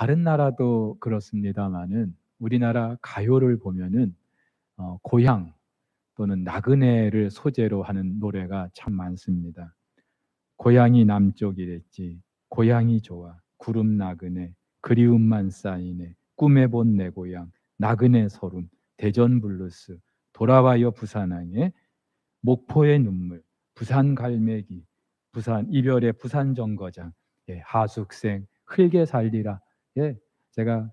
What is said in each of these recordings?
다른 나라도 그렇습니다만은 우리나라 가요를 보면은 고향 또는 나그네를 소재로 하는 노래가 참 많습니다. 고향이 남쪽이랬지, 고향이 좋아, 구름 나그네, 그리움만 쌓이네, 꿈에 본 내 고향, 나그네 서름, 대전 블루스, 돌아와요 부산항에, 목포의 눈물, 부산 갈매기, 부산 이별의 부산 정거장, 예, 하숙생, 흙에 살리라. 예, 제가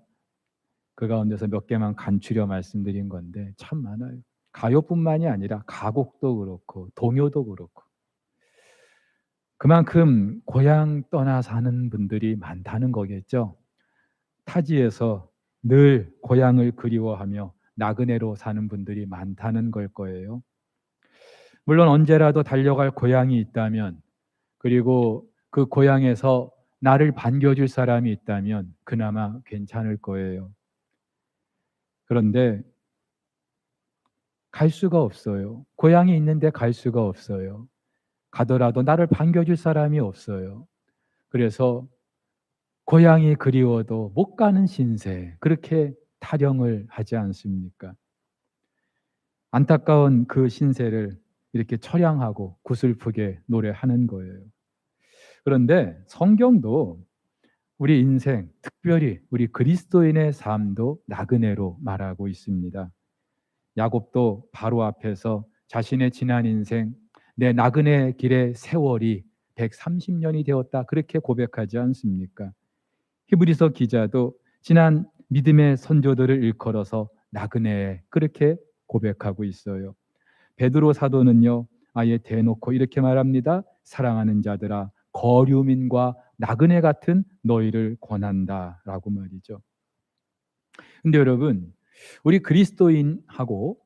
그 가운데서 몇 개만 간추려 말씀드린 건데 참 많아요. 가요뿐만이 아니라 가곡도 그렇고 동요도 그렇고 그만큼 고향 떠나 사는 분들이 많다는 거겠죠. 타지에서 늘 고향을 그리워하며 나그네로 사는 분들이 많다는 걸 거예요. 물론 언제라도 달려갈 고향이 있다면, 그리고 그 고향에서 나를 반겨줄 사람이 있다면 그나마 괜찮을 거예요. 그런데 갈 수가 없어요. 고향이 있는데 갈 수가 없어요. 가더라도 나를 반겨줄 사람이 없어요. 그래서 고향이 그리워도 못 가는 신세, 그렇게 타령을 하지 않습니까? 안타까운 그 신세를 이렇게 처량하고 구슬프게 노래하는 거예요. 그런데 성경도 우리 인생, 특별히 우리 그리스도인의 삶도 나그네로 말하고 있습니다. 야곱도 바로 앞에서 자신의 지난 인생, 내 나그네 길의 세월이 130년이 되었다, 그렇게 고백하지 않습니까? 히브리서 기자도 지난 믿음의 선조들을 일컬어서 나그네, 그렇게 고백하고 있어요. 베드로 사도는요, 아예 대놓고 이렇게 말합니다. 사랑하는 자들아, 거류민과 나그네 같은 너희를 권한다라고 말이죠. 근데 여러분, 우리 그리스도인하고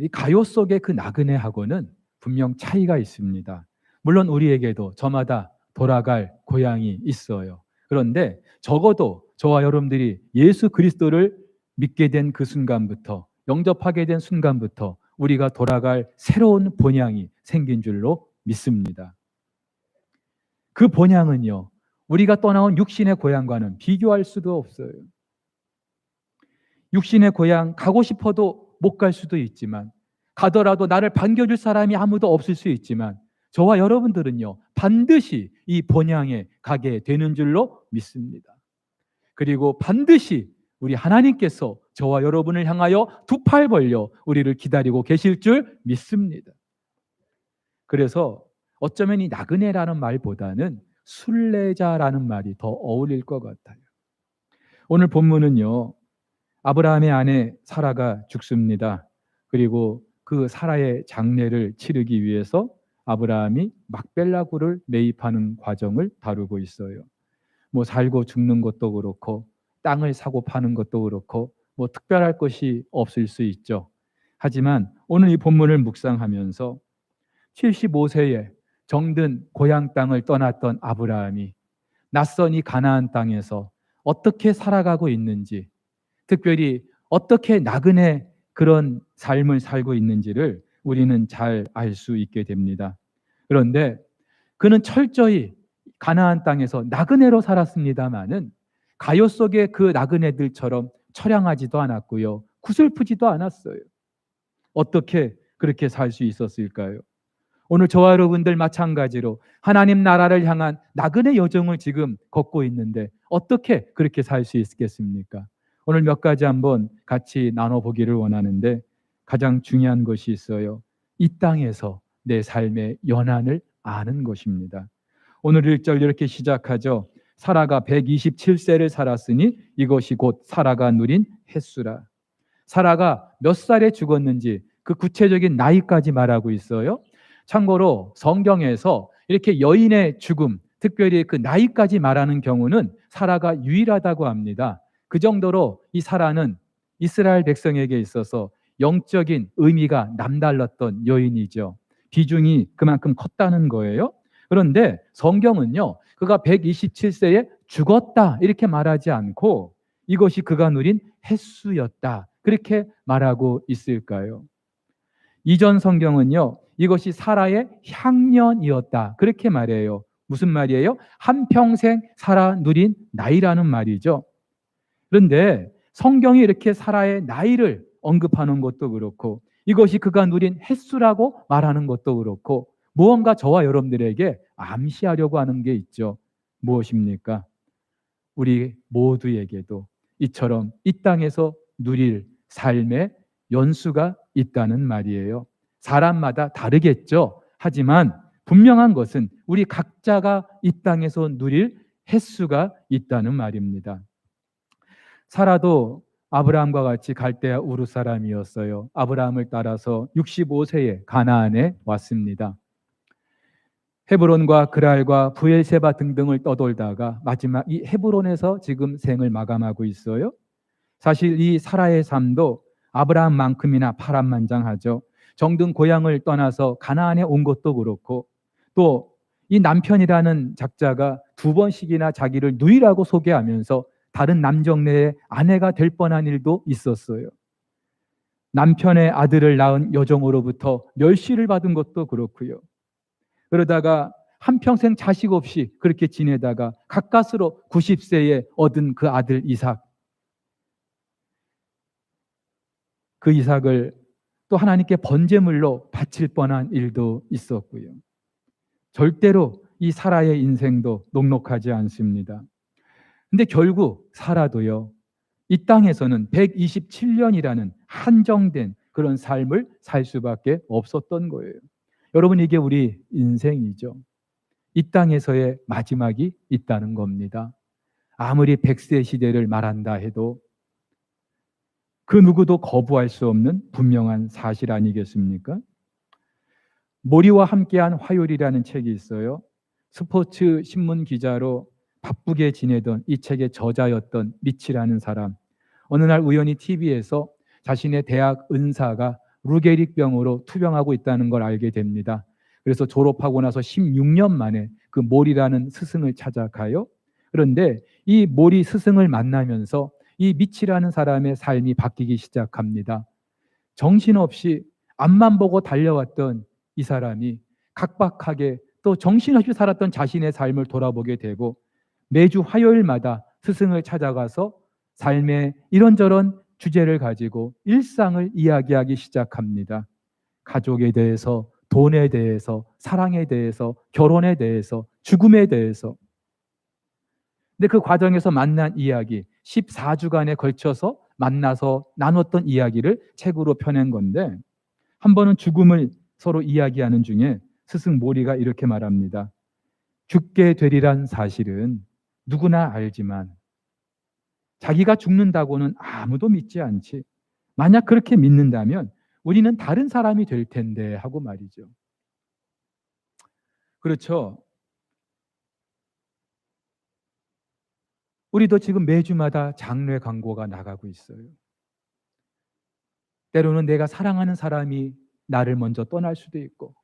이 가요 속의 그 나그네하고는 분명 차이가 있습니다. 물론 우리에게도 저마다 돌아갈 고향이 있어요. 그런데 적어도 저와 여러분들이 예수 그리스도를 믿게 된 그 순간부터, 영접하게 된 순간부터 우리가 돌아갈 새로운 본향이 생긴 줄로 믿습니다. 그 본향은요, 우리가 떠나온 육신의 고향과는 비교할 수도 없어요. 육신의 고향 가고 싶어도 못 갈 수도 있지만, 가더라도 나를 반겨줄 사람이 아무도 없을 수 있지만, 저와 여러분들은요, 반드시 이 본향에 가게 되는 줄로 믿습니다. 그리고 반드시 우리 하나님께서 저와 여러분을 향하여 두 팔 벌려 우리를 기다리고 계실 줄 믿습니다. 그래서 어쩌면 이 나그네라는 말보다는 순례자라는 말이 더 어울릴 것 같아요. 오늘 본문은요, 아브라함의 아내 사라가 죽습니다. 그리고 그 사라의 장례를 치르기 위해서 아브라함이 막벨라굴을 매입하는 과정을 다루고 있어요. 뭐 살고 죽는 것도 그렇고 땅을 사고 파는 것도 그렇고 뭐 특별할 것이 없을 수 있죠. 하지만 오늘 이 본문을 묵상하면서 75세에 정든 고향 땅을 떠났던 아브라함이 낯선 이 가나안 땅에서 어떻게 살아가고 있는지, 특별히 어떻게 나그네 그런 삶을 살고 있는지를 우리는 잘 알 수 있게 됩니다. 그런데 그는 철저히 가나안 땅에서 나그네로 살았습니다마는 가요 속의 그 나그네들처럼 처량하지도 않았고요, 구슬프지도 않았어요. 어떻게 그렇게 살 수 있었을까요? 오늘 저와 여러분들 마찬가지로 하나님 나라를 향한 나그네 여정을 지금 걷고 있는데 어떻게 그렇게 살 수 있겠습니까? 오늘 몇 가지 한번 같이 나눠보기를 원하는데, 가장 중요한 것이 있어요. 이 땅에서 내 삶의 연한을 아는 것입니다. 오늘 1절 이렇게 시작하죠. 사라가 127세를 살았으니 이것이 곧 사라가 누린 햇수라. 사라가 몇 살에 죽었는지 그 구체적인 나이까지 말하고 있어요. 참고로 성경에서 이렇게 여인의 죽음, 특별히 그 나이까지 말하는 경우는 사라가 유일하다고 합니다. 그 정도로 이 사라는 이스라엘 백성에게 있어서 영적인 의미가 남달랐던 여인이죠. 비중이 그만큼 컸다는 거예요. 그런데 성경은요, 그가 127세에 죽었다 이렇게 말하지 않고 이것이 그가 누린 햇수였다 그렇게 말하고 있을까요? 이전 성경은요, 이것이 사라의 향년이었다 그렇게 말해요. 무슨 말이에요? 한평생 살아 누린 나이라는 말이죠. 그런데 성경이 이렇게 사라의 나이를 언급하는 것도 그렇고 이것이 그가 누린 횟수라고 말하는 것도 그렇고 무언가 저와 여러분들에게 암시하려고 하는 게 있죠. 무엇입니까? 우리 모두에게도 이처럼 이 땅에서 누릴 삶의 연수가 있다는 말이에요. 사람마다 다르겠죠. 하지만 분명한 것은 우리 각자가 이 땅에서 누릴 횟수가 있다는 말입니다. 사라도 아브라함과 같이 갈대아 우르 사람이었어요. 아브라함을 따라서 65세에 가나안에 왔습니다. 헤브론과 그랄과 부엘세바 등등을 떠돌다가 마지막 이 헤브론에서 지금 생을 마감하고 있어요. 사실 이 사라의 삶도 아브라함만큼이나 파란만장하죠. 정든 고향을 떠나서 가나안에 온 것도 그렇고 또 이 남편이라는 작자가 2번씩이나 자기를 누이라고 소개하면서 다른 남정네의 아내가 될 뻔한 일도 있었어요. 남편의 아들을 낳은 여종으로부터 멸시를 받은 것도 그렇고요. 그러다가 한평생 자식 없이 그렇게 지내다가 가까스로 90세에 얻은 그 아들 이삭, 그 이삭을 또 하나님께 번제물로 바칠 뻔한 일도 있었고요. 절대로 이 사라의 인생도 녹록하지 않습니다. 근데 결국 사라도요, 이 땅에서는 127년이라는 한정된 그런 삶을 살 수밖에 없었던 거예요. 여러분, 이게 우리 인생이죠. 이 땅에서의 마지막이 있다는 겁니다. 아무리 100세 시대를 말한다 해도 그 누구도 거부할 수 없는 분명한 사실 아니겠습니까? 모리와 함께한 화요일이라는 책이 있어요. 스포츠 신문 기자로 바쁘게 지내던 이 책의 저자였던 미치라는 사람. 어느 날 우연히 TV에서 자신의 대학 은사가 루게릭병으로 투병하고 있다는 걸 알게 됩니다. 그래서 졸업하고 나서 16년 만에 그 모리라는 스승을 찾아가요. 그런데 이 모리 스승을 만나면서 이 미치라는 사람의 삶이 바뀌기 시작합니다. 정신없이 앞만 보고 달려왔던 이 사람이 각박하게 또 정신없이 살았던 자신의 삶을 돌아보게 되고 매주 화요일마다 스승을 찾아가서 삶의 이런저런 주제를 가지고 일상을 이야기하기 시작합니다. 가족에 대해서, 돈에 대해서, 사랑에 대해서, 결혼에 대해서, 죽음에 대해서. 근데 그 과정에서 만난 이야기, 14주간에 걸쳐서 만나서 나눴던 이야기를 책으로 펴낸 건데 한 번은 죽음을 서로 이야기하는 중에 스승 모리가 이렇게 말합니다. 죽게 되리란 사실은 누구나 알지만 자기가 죽는다고는 아무도 믿지 않지. 만약 그렇게 믿는다면 우리는 다른 사람이 될 텐데 하고 말이죠. 그렇죠. 우리도 지금 매주마다 장례 광고가 나가고 있어요. 때로는 내가 사랑하는 사람이 나를 먼저 떠날 수도 있고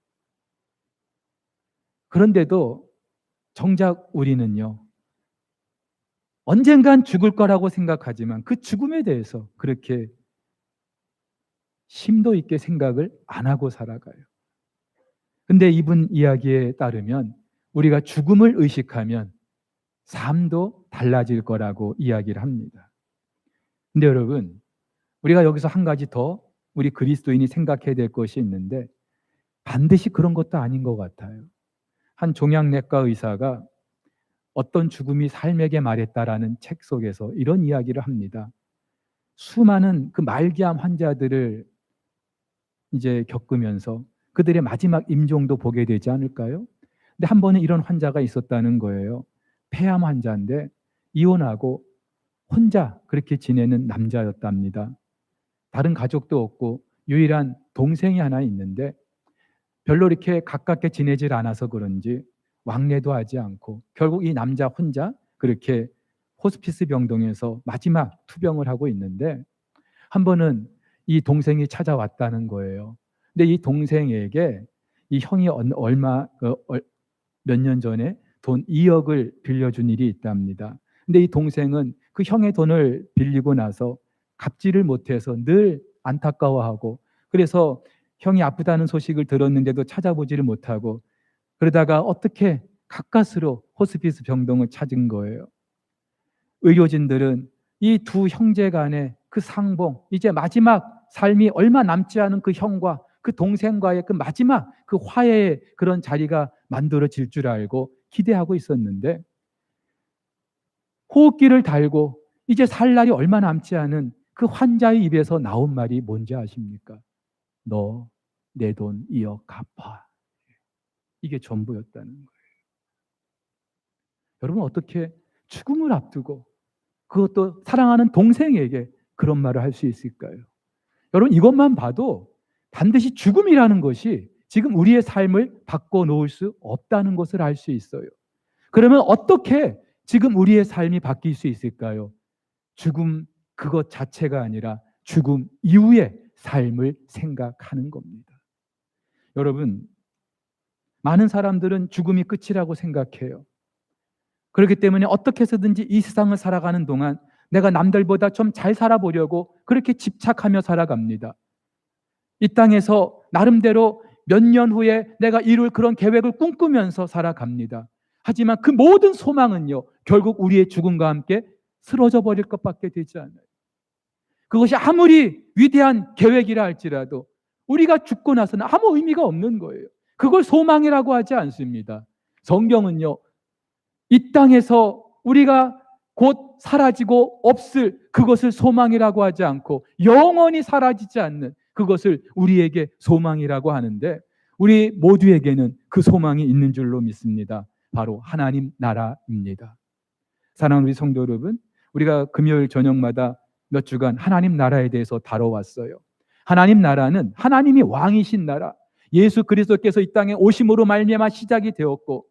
그런데도 정작 우리는요. 언젠간 죽을 거라고 생각하지만 그 죽음에 대해서 그렇게 심도 있게 생각을 안 하고 살아가요. 근데 이분 이야기에 따르면 우리가 죽음을 의식하면 삶도 달라질 거라고 이야기를 합니다. 근데 여러분, 우리가 여기서 한 가지 더 우리 그리스도인이 생각해야 될 것이 있는데 반드시 그런 것도 아닌 것 같아요. 한 종양내과 의사가 어떤 죽음이 삶에게 말했다라는 책 속에서 이런 이야기를 합니다. 수많은 그 말기암 환자들을 이제 겪으면서 그들의 마지막 임종도 보게 되지 않을까요? 근데 한 번은 이런 환자가 있었다는 거예요. 폐암 환자인데 이혼하고 혼자 그렇게 지내는 남자였답니다. 다른 가족도 없고 유일한 동생이 하나 있는데 별로 이렇게 가깝게 지내질 않아서 그런지 왕래도 하지 않고 결국 이 남자 혼자 그렇게 호스피스 병동에서 마지막 투병을 하고 있는데 한 번은 이 동생이 찾아왔다는 거예요. 근데 이 동생에게 이 형이 얼마 몇 년 전에 돈 2억을 빌려준 일이 있답니다. 근데 이 동생은 그 형의 돈을 빌리고 나서 갚지를 못해서 늘 안타까워하고 그래서 형이 아프다는 소식을 들었는데도 찾아보지를 못하고 그러다가 어떻게 가까스로 호스피스 병동을 찾은 거예요. 의료진들은 이 두 형제 간의 그 상봉, 이제 마지막 삶이 얼마 남지 않은 그 형과 그 동생과의 그 마지막 그 화해의 그런 자리가 만들어질 줄 알고 기대하고 있었는데, 호흡기를 달고 이제 살 날이 얼마 남지 않은 그 환자의 입에서 나온 말이 뭔지 아십니까? 너 내 돈 2억 갚아. 이게 전부였다는 거예요. 여러분, 어떻게 죽음을 앞두고 그것도 사랑하는 동생에게 그런 말을 할 수 있을까요? 여러분, 이것만 봐도 반드시 죽음이라는 것이 지금 우리의 삶을 바꿔놓을 수 없다는 것을 알 수 있어요. 그러면 어떻게 지금 우리의 삶이 바뀔 수 있을까요? 죽음 그것 자체가 아니라 죽음 이후의 삶을 생각하는 겁니다. 여러분, 많은 사람들은 죽음이 끝이라고 생각해요. 그렇기 때문에 어떻게 해서든지 이 세상을 살아가는 동안 내가 남들보다 좀 잘 살아보려고 그렇게 집착하며 살아갑니다. 이 땅에서 나름대로 몇 년 후에 내가 이룰 그런 계획을 꿈꾸면서 살아갑니다. 하지만 그 모든 소망은요, 결국 우리의 죽음과 함께 쓰러져 버릴 것밖에 되지 않아요. 그것이 아무리 위대한 계획이라 할지라도 우리가 죽고 나서는 아무 의미가 없는 거예요. 그걸 소망이라고 하지 않습니다. 성경은요, 이 땅에서 우리가 곧 사라지고 없을 그것을 소망이라고 하지 않고 영원히 사라지지 않는 그것을 우리에게 소망이라고 하는데, 우리 모두에게는 그 소망이 있는 줄로 믿습니다. 바로 하나님 나라입니다. 사랑하는 우리 성도 여러분, 우리가 금요일 저녁마다 몇 주간 하나님 나라에 대해서 다뤄왔어요. 하나님 나라는 하나님이 왕이신 나라, 예수 그리스도께서 이 땅에 오심으로 말미암아 시작이 되었고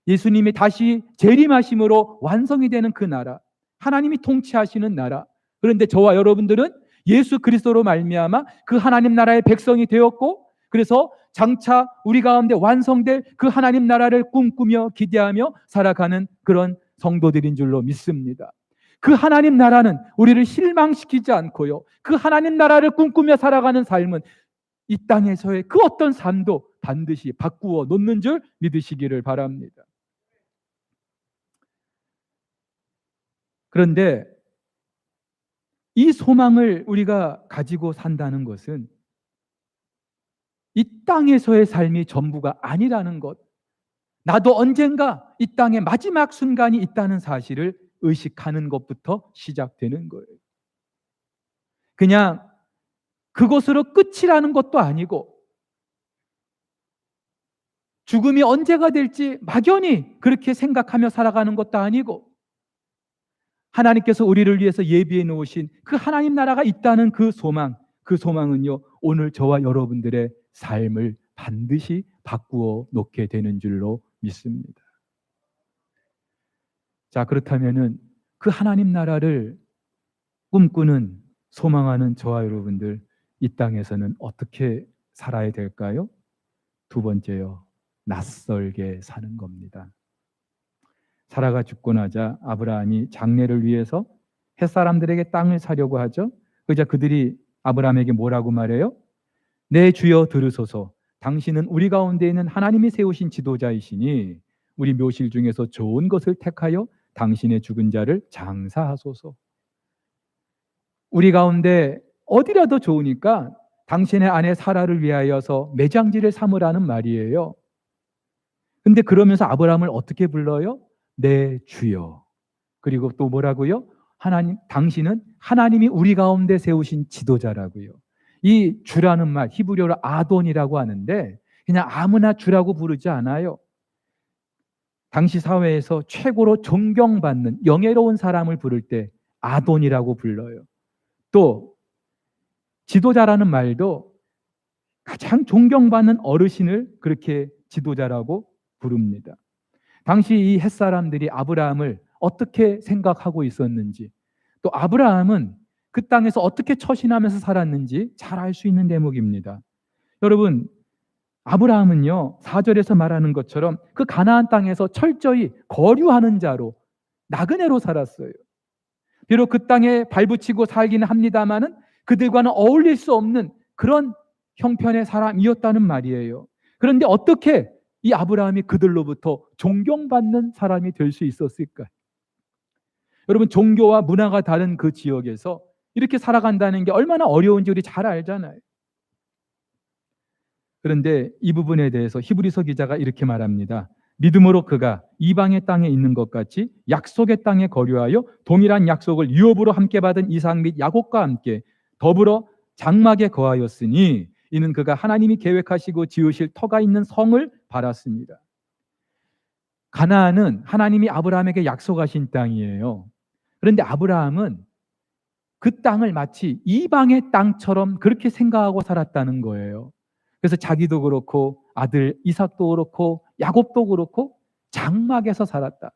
예수님이 다시 재림하심으로 완성이 되는 그 나라, 하나님이 통치하시는 나라. 그런데 저와 여러분들은 예수 그리스도로 말미암아 그 하나님 나라의 백성이 되었고, 그래서 장차 우리 가운데 완성될 그 하나님 나라를 꿈꾸며 기대하며 살아가는 그런 성도들인 줄로 믿습니다. 그 하나님 나라는 우리를 실망시키지 않고요, 그 하나님 나라를 꿈꾸며 살아가는 삶은 이 땅에서의 그 어떤 삶도 반드시 바꾸어 놓는 줄 믿으시기를 바랍니다. 그런데 이 소망을 우리가 가지고 산다는 것은 이 땅에서의 삶이 전부가 아니라는 것, 나도 언젠가 이 땅의 마지막 순간이 있다는 사실을 의식하는 것부터 시작되는 거예요. 그냥 그것으로 끝이라는 것도 아니고, 죽음이 언제가 될지 막연히 그렇게 생각하며 살아가는 것도 아니고, 하나님께서 우리를 위해서 예비해 놓으신 그 하나님 나라가 있다는 그 소망, 그 소망은요, 오늘 저와 여러분들의 삶을 반드시 바꾸어 놓게 되는 줄로 믿습니다. 자, 그렇다면은 그 하나님 나라를 꿈꾸는, 소망하는 저와 여러분들, 이 땅에서는 어떻게 살아야 될까요? 두 번째요, 낯설게 사는 겁니다. 사라가 죽고 나자 아브라함이 장례를 위해서 햇사람들에게 땅을 사려고 하죠. 그러자 그들이 아브라함에게 뭐라고 말해요? 내 주여 들으소서, 당신은 우리 가운데 있는 하나님이 세우신 지도자이시니 우리 묘실 중에서 좋은 것을 택하여 당신의 죽은 자를 장사하소서. 우리 가운데 어디라도 좋으니까 당신의 아내 사라를 위하여서 매장지를 삼으라는 말이에요. 근데 그러면서 아브라함을 어떻게 불러요? 내 주여. 그리고 또 뭐라고요? 하나님, 당신은 하나님이 우리 가운데 세우신 지도자라고요. 이 주라는 말, 히브리어로 아돈이라고 하는데 그냥 아무나 주라고 부르지 않아요. 당시 사회에서 최고로 존경받는 영예로운 사람을 부를 때 아돈이라고 불러요. 또 지도자라는 말도 가장 존경받는 어르신을 그렇게 지도자라고 부릅니다. 당시 이 햇사람들이 아브라함을 어떻게 생각하고 있었는지, 또 아브라함은 그 땅에서 어떻게 처신하면서 살았는지 잘 알 수 있는 대목입니다. 여러분, 아브라함은요, 4절에서 말하는 것처럼 그 가나안 땅에서 철저히 거류하는 자로, 나그네로 살았어요. 비록 그 땅에 발붙이고 살기는 합니다마는 그들과는 어울릴 수 없는 그런 형편의 사람이었다는 말이에요. 그런데 어떻게 이 아브라함이 그들로부터 존경받는 사람이 될 수 있었을까요? 여러분, 종교와 문화가 다른 그 지역에서 이렇게 살아간다는 게 얼마나 어려운지 우리 잘 알잖아요. 그런데 이 부분에 대해서 히브리서 기자가 이렇게 말합니다. 믿음으로 그가 이방의 땅에 있는 것 같이 약속의 땅에 거류하여 동일한 약속을 유업으로 함께 받은 이삭 및 야곱과 함께 더불어 장막에 거하였으니 이는 그가 하나님이 계획하시고 지으실 터가 있는 성을 바랐습니다. 가나안은 하나님이 아브라함에게 약속하신 땅이에요. 그런데 아브라함은 그 땅을 마치 이방의 땅처럼 그렇게 생각하고 살았다는 거예요. 그래서 자기도 그렇고 아들 이삭도 그렇고 야곱도 그렇고 장막에서 살았다.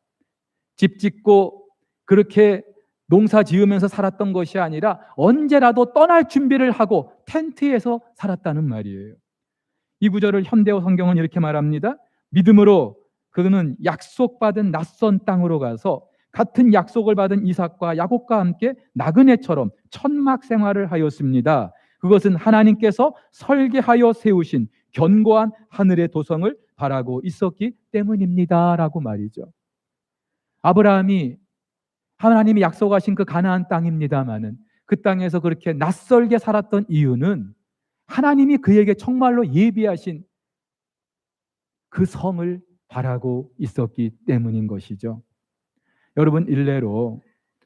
집 짓고 그렇게 농사 지으면서 살았던 것이 아니라 언제라도 떠날 준비를 하고 텐트에서 살았다는 말이에요. 이 구절을 현대어 성경은 이렇게 말합니다. 믿음으로 그는 약속받은 낯선 땅으로 가서 같은 약속을 받은 이삭과 야곱과 함께 나그네처럼 천막 생활을 하였습니다. 그것은 하나님께서 설계하여 세우신 견고한 하늘의 도성을 바라고 있었기 때문입니다. 라고 말이죠. 아브라함이 하나님이 약속하신 그 가나안 땅입니다마는 그 땅에서 그렇게 낯설게 살았던 이유는 하나님이 그에게 정말로 예비하신 그 성을 바라고 있었기 때문인 것이죠. 여러분, 일례로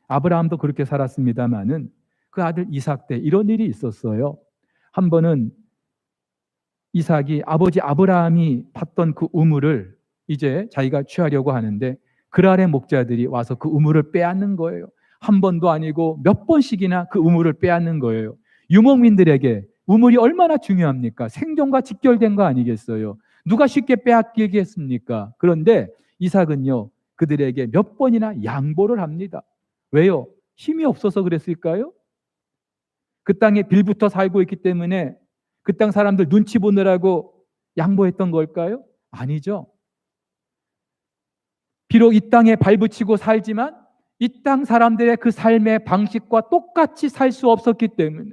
아브라함도 그렇게 살았습니다마는 그 아들 이삭 때 이런 일이 있었어요. 한 번은 이삭이 아버지 아브라함이 팠던 그 우물을 이제 자기가 취하려고 하는데 그랄의 목자들이 와서 그 우물을 빼앗는 거예요. 한 번도 아니고 몇 번씩이나 그 우물을 빼앗는 거예요. 유목민들에게 우물이 얼마나 중요합니까? 생존과 직결된 거 아니겠어요? 누가 쉽게 빼앗기겠습니까? 그런데 이삭은요, 그들에게 몇 번이나 양보를 합니다. 왜요? 힘이 없어서 그랬을까요? 그 땅에 빌붙어 살고 있기 때문에 그 땅 사람들 눈치 보느라고 양보했던 걸까요? 아니죠. 비록 이 땅에 발붙이고 살지만 이 땅 사람들의 그 삶의 방식과 똑같이 살 수 없었기 때문에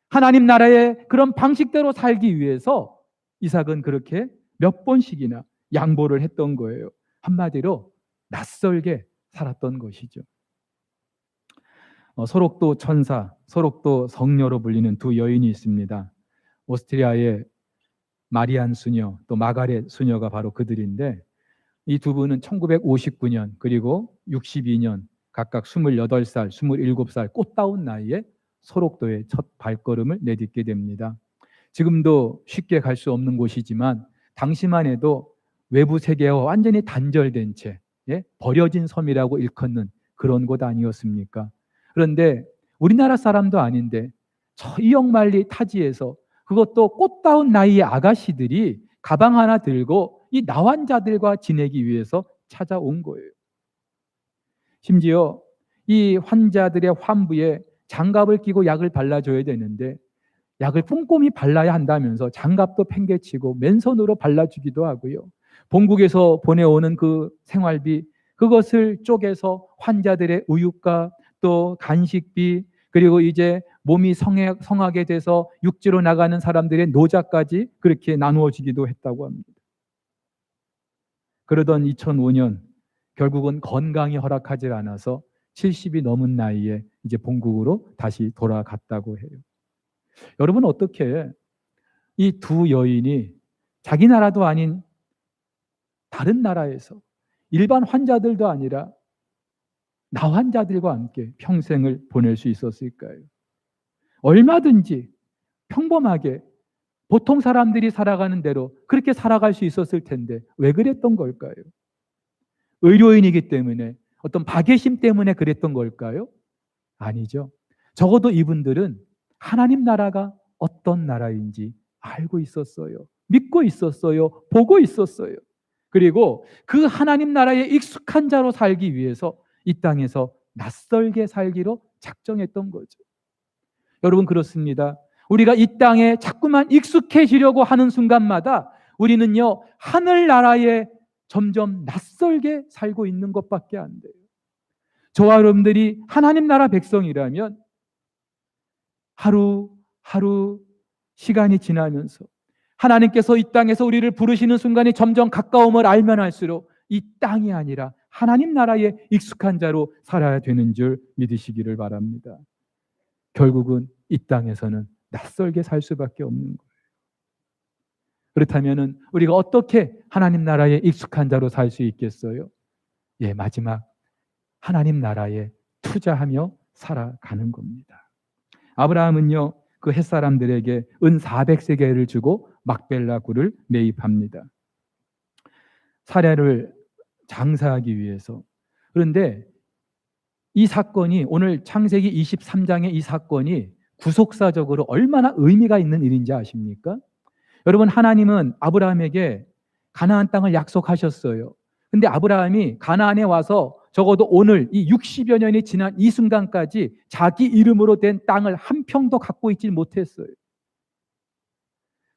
하나님 나라의 그런 방식대로 살기 위해서 이삭은 그렇게 몇 번씩이나 양보를 했던 거예요. 한마디로 낯설게 살았던 것이죠. 소록도 천사, 소록도 성녀로 불리는 두 여인이 있습니다. 오스트리아의 마리안 수녀, 또 마가렛 수녀가 바로 그들인데 이 두 분은 1959년 그리고 62년 각각 28살, 27살 꽃다운 나이에 소록도의 첫 발걸음을 내딛게 됩니다. 지금도 쉽게 갈 수 없는 곳이지만 당시만 해도 외부 세계와 완전히 단절된 채 버려진 섬이라고 일컫는 그런 곳 아니었습니까? 그런데 우리나라 사람도 아닌데 저 이역만리 타지에서 그것도 꽃다운 나이의 아가씨들이 가방 하나 들고 이 나환자들과 지내기 위해서 찾아온 거예요. 심지어 이 환자들의 환부에 장갑을 끼고 약을 발라줘야 되는데 약을 꼼꼼히 발라야 한다면서 장갑도 팽개치고 맨손으로 발라주기도 하고요. 본국에서 보내오는 그 생활비 그것을 쪼개서 환자들의 의육과 또 간식비 그리고 이제 몸이 성하게 돼서 육지로 나가는 사람들의 노자까지 그렇게 나누어 주기도 했다고 합니다. 그러던 2005년 결국은 건강이 허락하지 않아서 70이 넘은 나이에 이제 본국으로 다시 돌아갔다고 해요. 여러분, 어떻게 이 두 여인이 자기 나라도 아닌 다른 나라에서 일반 환자들도 아니라 나환자들과 함께 평생을 보낼 수 있었을까요? 얼마든지 평범하게 보통 사람들이 살아가는 대로 그렇게 살아갈 수 있었을 텐데 왜 그랬던 걸까요? 의료인이기 때문에 어떤 박애심 때문에 그랬던 걸까요? 아니죠. 적어도 이분들은 하나님 나라가 어떤 나라인지 알고 있었어요. 믿고 있었어요. 보고 있었어요. 그리고 그 하나님 나라에 익숙한 자로 살기 위해서 이 땅에서 낯설게 살기로 작정했던 거죠. 여러분, 그렇습니다. 우리가 이 땅에 자꾸만 익숙해지려고 하는 순간마다 우리는요, 하늘나라에 점점 낯설게 살고 있는 것밖에 안 돼요. 저와 여러분들이 하나님 나라 백성이라면 하루 하루 시간이 지나면서 하나님께서 이 땅에서 우리를 부르시는 순간이 점점 가까움을 알면 알수록 이 땅이 아니라 하나님 나라에 익숙한 자로 살아야 되는 줄 믿으시기를 바랍니다. 결국은 이 땅에서는 낯설게 살 수밖에 없는 거예요. 그렇다면 우리가 어떻게 하나님 나라에 익숙한 자로 살 수 있겠어요? 예, 마지막 하나님 나라에 투자하며 살아가는 겁니다. 아브라함은요, 그 햇사람들에게 은 400세겔을 주고 막벨라 굴을 매입합니다. 사례를 장사하기 위해서. 그런데 이 사건이 오늘 창세기 23장의 이 사건이 구속사적으로 얼마나 의미가 있는 일인지 아십니까? 여러분, 하나님은 아브라함에게 가나안 땅을 약속하셨어요. 근데 아브라함이 가나안에 와서 적어도 오늘 이 60여 년이 지난 이 순간까지 자기 이름으로 된 땅을 한 평도 갖고 있지 못했어요.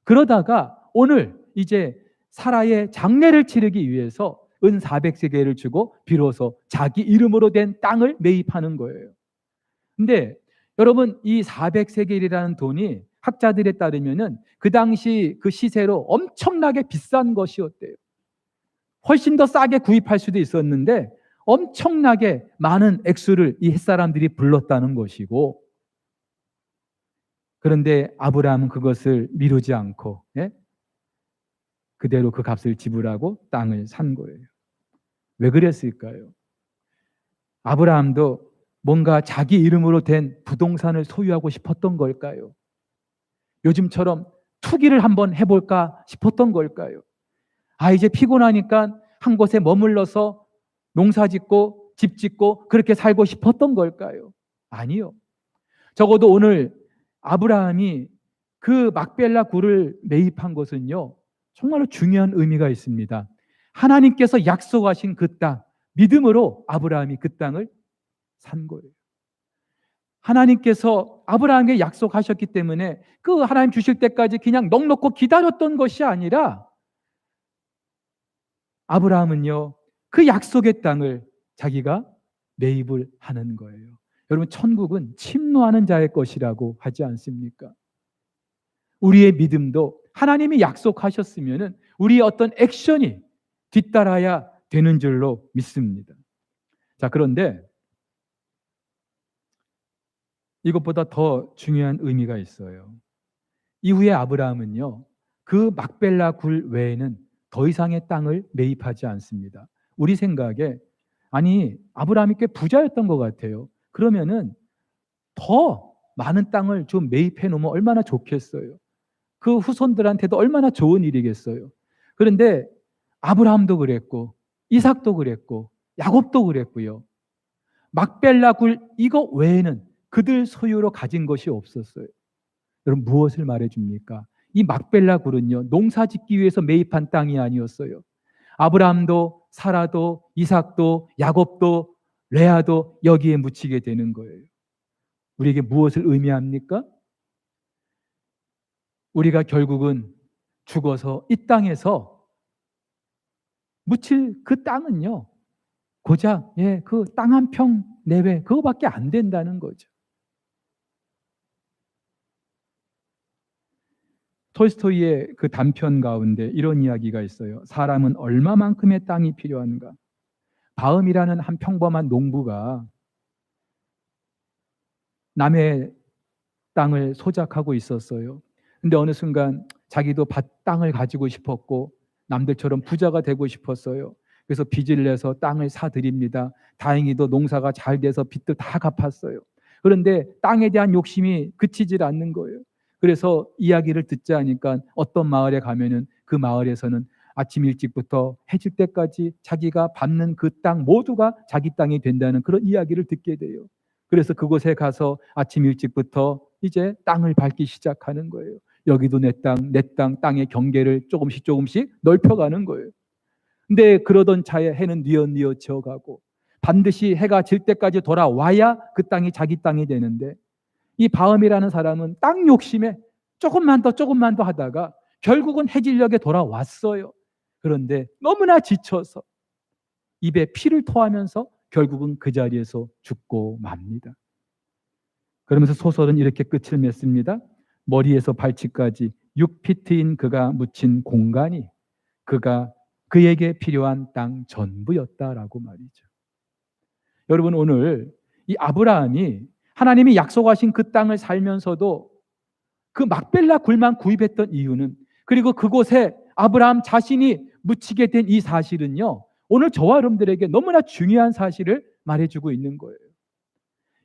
그러다가 오늘 이제 사라의 장례를 치르기 위해서 은 400세겔을 주고 비로소 자기 이름으로 된 땅을 매입하는 거예요. 근데 여러분, 이 400세겔이라는 돈이 학자들에 따르면은 그 당시 그 시세로 엄청나게 비싼 것이었대요. 훨씬 더 싸게 구입할 수도 있었는데 엄청나게 많은 액수를 이 햇사람들이 불렀다는 것이고, 그런데 아브라함은 그것을 미루지 않고 그대로 그 값을 지불하고 땅을 산 거예요. 왜 그랬을까요? 아브라함도 뭔가 자기 이름으로 된 부동산을 소유하고 싶었던 걸까요? 요즘처럼 투기를 한번 해볼까 싶었던 걸까요? 이제 피곤하니까 한 곳에 머물러서 농사 짓고 집 짓고 그렇게 살고 싶었던 걸까요? 아니요. 적어도 오늘 아브라함이 그 막벨라 굴을 매입한 것은요, 정말로 중요한 의미가 있습니다. 하나님께서 약속하신 그 땅, 믿음으로 아브라함이 그 땅을 산 거예요. 하나님께서 아브라함에게 약속하셨기 때문에 그 하나님 주실 때까지 그냥 넋놓고 기다렸던 것이 아니라 아브라함은요, 그 약속의 땅을 자기가 매입을 하는 거예요. 여러분, 천국은 침노하는 자의 것이라고 하지 않습니까? 우리의 믿음도 하나님이 약속하셨으면 우리의 어떤 액션이 뒤따라야 되는 줄로 믿습니다. 자, 그런데 이것보다 더 중요한 의미가 있어요. 이후에 아브라함은요, 그 막벨라 굴 외에는 더 이상의 땅을 매입하지 않습니다. 우리 생각에 아브라함이 꽤 부자였던 것 같아요. 그러면은 더 많은 땅을 좀 매입해 놓으면 얼마나 좋겠어요. 그 후손들한테도 얼마나 좋은 일이겠어요. 그런데 아브라함도 그랬고 이삭도 그랬고 야곱도 그랬고요. 막벨라 굴 이거 외에는 그들 소유로 가진 것이 없었어요. 여러분, 무엇을 말해줍니까? 이 막벨라 굴은요, 농사 짓기 위해서 매입한 땅이 아니었어요. 아브라함도 사라도 이삭도 야곱도 레아도 여기에 묻히게 되는 거예요. 우리에게 무엇을 의미합니까? 우리가 결국은 죽어서 이 땅에서 묻힐 그 땅은요, 고작 그 땅 한 평 내외 그거밖에 안 된다는 거죠. 톨스토이의 그 단편 가운데 이런 이야기가 있어요. 사람은 얼마만큼의 땅이 필요한가? 바음이라는 한 평범한 농부가 남의 땅을 소작하고 있었어요. 근데 어느 순간 자기도 땅을 가지고 싶었고 남들처럼 부자가 되고 싶었어요. 그래서 빚을 내서 땅을 사드립니다. 다행히도 농사가 잘 돼서 빚도 다 갚았어요. 그런데 땅에 대한 욕심이 그치질 않는 거예요. 그래서 이야기를 듣자 하니까 어떤 마을에 가면은 그 마을에서는 아침 일찍부터 해질 때까지 자기가 밟는 그 땅 모두가 자기 땅이 된다는 그런 이야기를 듣게 돼요. 그래서 그곳에 가서 아침 일찍부터 이제 땅을 밟기 시작하는 거예요. 여기도 내 땅, 땅의 경계를 조금씩 넓혀가는 거예요. 근데 그러던 차에 해는 뉘엿뉘엿 지어가고 반드시 해가 질 때까지 돌아와야 그 땅이 자기 땅이 되는데, 이 바음이라는 사람은 땅 욕심에 조금만 더 하다가 결국은 해질녘에 돌아왔어요. 그런데 너무나 지쳐서 입에 피를 토하면서 결국은 그 자리에서 죽고 맙니다. 그러면서 소설은 이렇게 끝을 맺습니다. 머리에서 발치까지 6피트인 그가 묻힌 공간이 그에게 필요한 땅 전부였다라고 말이죠. 여러분, 오늘 이 아브라함이 하나님이 약속하신 그 땅을 살면서도 그 막벨라 굴만 구입했던 이유는, 그리고 그곳에 아브라함 자신이 묻히게 된 이 사실은요, 오늘 저와 여러분들에게 너무나 중요한 사실을 말해주고 있는 거예요.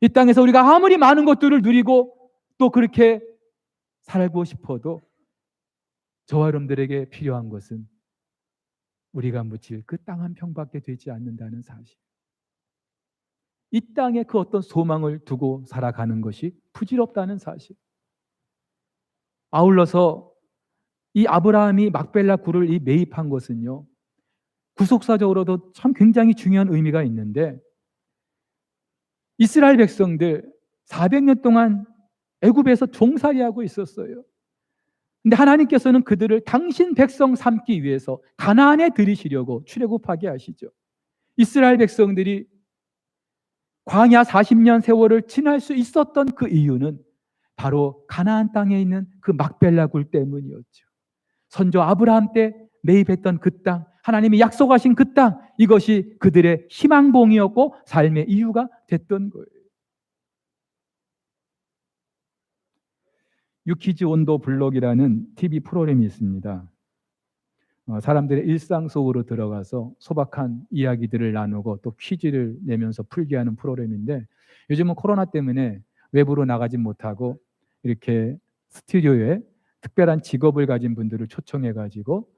이 땅에서 우리가 아무리 많은 것들을 누리고 또 그렇게 살고 싶어도 저와 여러분들에게 필요한 것은 우리가 묻힐 그 땅 한 평밖에 되지 않는다는 사실. 이 땅에 그 어떤 소망을 두고 살아가는 것이 부질없다는 사실. 아울러서 이 아브라함이 막벨라 굴을 매입한 것은요, 구속사적으로도 참 굉장히 중요한 의미가 있는데, 이스라엘 백성들 400년 동안 애굽에서 종살이하고 있었어요. 근데 하나님께서는 그들을 당신 백성 삼기 위해서 가나안에 들이시려고 출애굽하게 하시죠. 이스라엘 백성들이 광야 40년 세월을 지날 수 있었던 그 이유는 바로 가나안 땅에 있는 그 막벨라 굴 때문이었죠. 선조 아브라함 때 매입했던 그 땅, 하나님이 약속하신 그 땅, 이것이 그들의 희망봉이었고 삶의 이유가 됐던 거예요. 유키즈 온도 블록이라는 TV 프로그램이 있습니다. 사람들의 일상 속으로 들어가서 소박한 이야기들을 나누고 또 퀴즈를 내면서 풀게 하는 프로그램인데, 요즘은 코로나 때문에 외부로 나가지 못하고 이렇게 스튜디오에 특별한 직업을 가진 분들을 초청해 가지고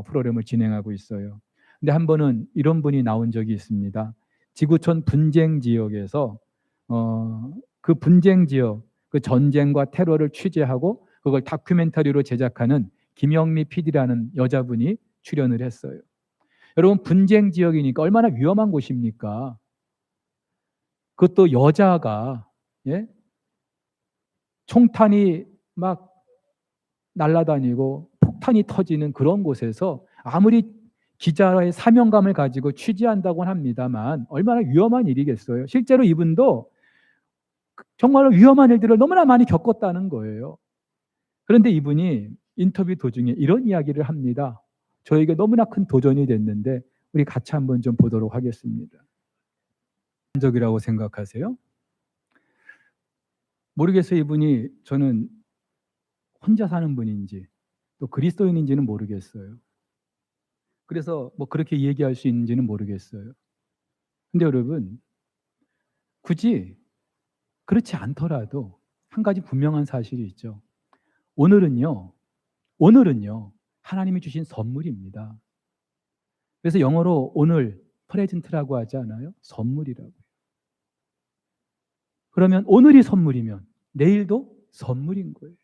프로그램을 진행하고 있어요. 근데 한 번은 이런 분이 나온 적이 있습니다. 지구촌 분쟁 지역에서 그 분쟁 지역, 그 전쟁과 테러를 취재하고 그걸 다큐멘터리로 제작하는 김영미 PD라는 여자분이 출연을 했어요. 여러분, 분쟁 지역이니까 얼마나 위험한 곳입니까? 그것도 여자가, 예? 총탄이 막 날아다니고 폭탄이 터지는 그런 곳에서 아무리 기자의 사명감을 가지고 취재한다고는 합니다만 얼마나 위험한 일이겠어요. 실제로 이분도 정말로 위험한 일들을 너무나 많이 겪었다는 거예요. 그런데 이분이 인터뷰 도중에 이런 이야기를 합니다. 저에게 너무나 큰 도전이 됐는데 우리 같이 한번 좀 보도록 하겠습니다. 적이라고 생각하세요? 모르겠어요. 이분이 저는 혼자 사는 분인지 또 그리스도인인지는 모르겠어요. 그래서 뭐 그렇게 얘기할 수 있는지는 모르겠어요. 근데 여러분, 굳이 그렇지 않더라도 한 가지 분명한 사실이 있죠. 오늘은요 하나님이 주신 선물입니다. 그래서 영어로 오늘 프레젠트라고 하지 않아요? 선물이라고요. 그러면 오늘이 선물이면 내일도 선물인 거예요.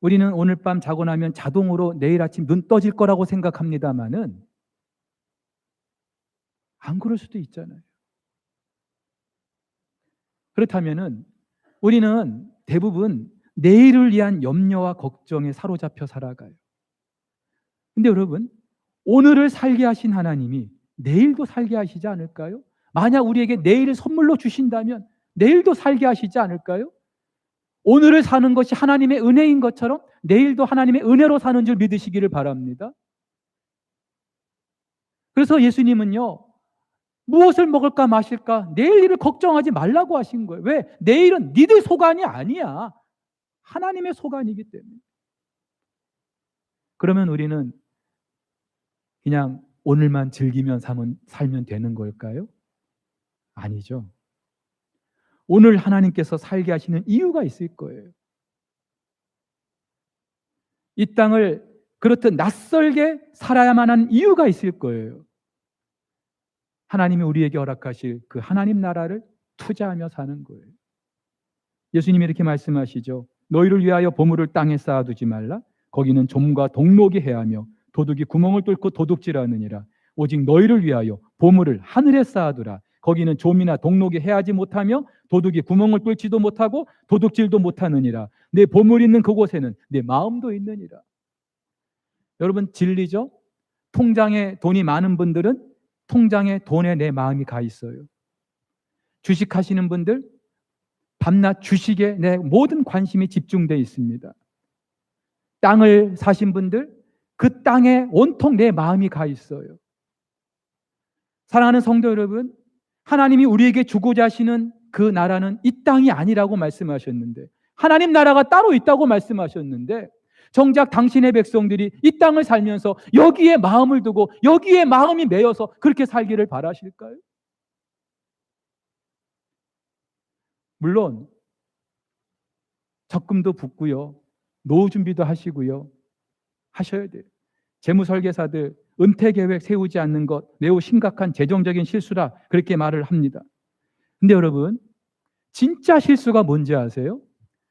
우리는 오늘 밤 자고 나면 자동으로 내일 아침 눈 떠질 거라고 생각합니다마는 안 그럴 수도 있잖아요. 그렇다면은 우리는 대부분 내일을 위한 염려와 걱정에 사로잡혀 살아가요. 근데 여러분, 오늘을 살게 하신 하나님이 내일도 살게 하시지 않을까요? 만약 우리에게 내일을 선물로 주신다면 내일도 살게 하시지 않을까요? 오늘을 사는 것이 하나님의 은혜인 것처럼 내일도 하나님의 은혜로 사는 줄 믿으시기를 바랍니다. 그래서 예수님은요, 무엇을 먹을까 마실까 내일 일을 걱정하지 말라고 하신 거예요. 왜? 내일은 니들 소관이 아니야. 하나님의 소관이기 때문에. 그러면 우리는 그냥 오늘만 즐기면 살면 되는 걸까요? 아니죠. 오늘 하나님께서 살게 하시는 이유가 있을 거예요. 이 땅을 그렇듯 낯설게 살아야만 하는 이유가 있을 거예요. 하나님이 우리에게 허락하실 그 하나님 나라를 투자하며 사는 거예요. 예수님이 이렇게 말씀하시죠. 너희를 위하여 보물을 땅에 쌓아두지 말라. 거기는 좀과 동록이 해하며 도둑이 구멍을 뚫고 도둑질하느니라. 오직 너희를 위하여 보물을 하늘에 쌓아두라. 거기는 좀이나 동록이 해하지 못하며 도둑이 구멍을 뚫지도 못하고 도둑질도 못하느니라. 내 보물 있는 그곳에는 내 마음도 있느니라. 여러분, 진리죠? 통장에 돈이 많은 분들은 통장에 돈에 내 마음이 가 있어요. 주식하시는 분들, 밤낮 주식에 내 모든 관심이 집중되어 있습니다. 땅을 사신 분들, 그 땅에 온통 내 마음이 가 있어요. 사랑하는 성도 여러분, 하나님이 우리에게 주고자 하시는 그 나라는 이 땅이 아니라고 말씀하셨는데, 하나님 나라가 따로 있다고 말씀하셨는데, 정작 당신의 백성들이 이 땅을 살면서 여기에 마음을 두고 여기에 마음이 매여서 그렇게 살기를 바라실까요? 물론 적금도 붓고요, 노후 준비도 하시고요, 하셔야 돼요. 재무설계사들 은퇴 계획 세우지 않는 것 매우 심각한 재정적인 실수라 그렇게 말을 합니다. 근데 여러분, 진짜 실수가 뭔지 아세요?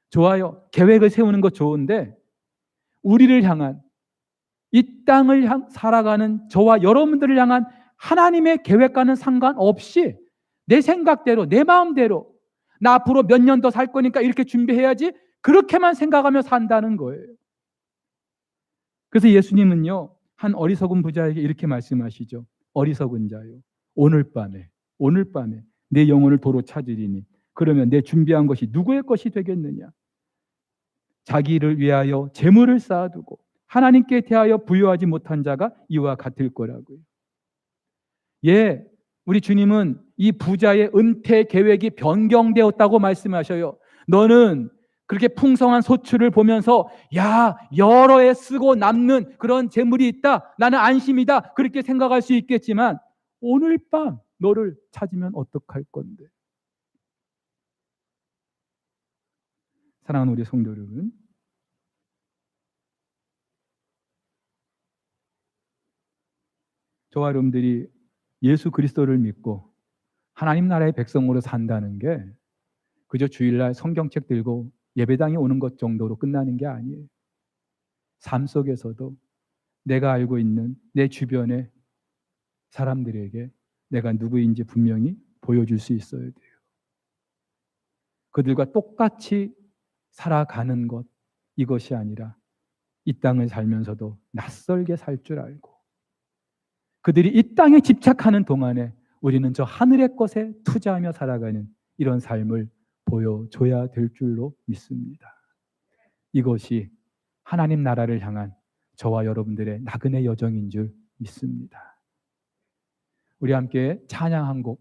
좋아요. 계획을 세우는 것 좋은데 우리를 향한, 이 땅을 살아가는 저와 여러분들을 향한 하나님의 계획과는 상관없이 내 생각대로, 내 마음대로 나 앞으로 몇 년 더 살 거니까 이렇게 준비해야지, 그렇게만 생각하며 산다는 거예요. 그래서 예수님은요, 한 어리석은 부자에게 이렇게 말씀하시죠. 어리석은 자요, 오늘 밤에 내 영혼을 도로 찾으리니 그러면 내 준비한 것이 누구의 것이 되겠느냐? 자기를 위하여 재물을 쌓아두고 하나님께 대하여 부여하지 못한 자가 이와 같을 거라고요. 예, 우리 주님은 이 부자의 은퇴 계획이 변경되었다고 말씀하셔요. 너는 그렇게 풍성한 소출을 보면서 야, 여러 해 쓰고 남는 그런 재물이 있다, 나는 안심이다, 그렇게 생각할 수 있겠지만 오늘 밤 너를 찾으면 어떡할 건데? 사랑하는 우리 성도 여러분, 저와 여러분들이 예수 그리스도를 믿고 하나님 나라의 백성으로 산다는 게 그저 주일날 성경책 들고 예배당에 오는 것 정도로 끝나는 게 아니에요. 삶 속에서도 내가 알고 있는 내 주변의 사람들에게 내가 누구인지 분명히 보여줄 수 있어야 돼요. 그들과 똑같이 살아가는 것, 이것이 아니라 이 땅을 살면서도 낯설게 살 줄 알고, 그들이 이 땅에 집착하는 동안에 우리는 저 하늘의 것에 투자하며 살아가는 이런 삶을 보여줘야 될 줄로 믿습니다. 이것이 하나님 나라를 향한 저와 여러분들의 나그네 여정인 줄 믿습니다. 우리 함께 찬양 한 곡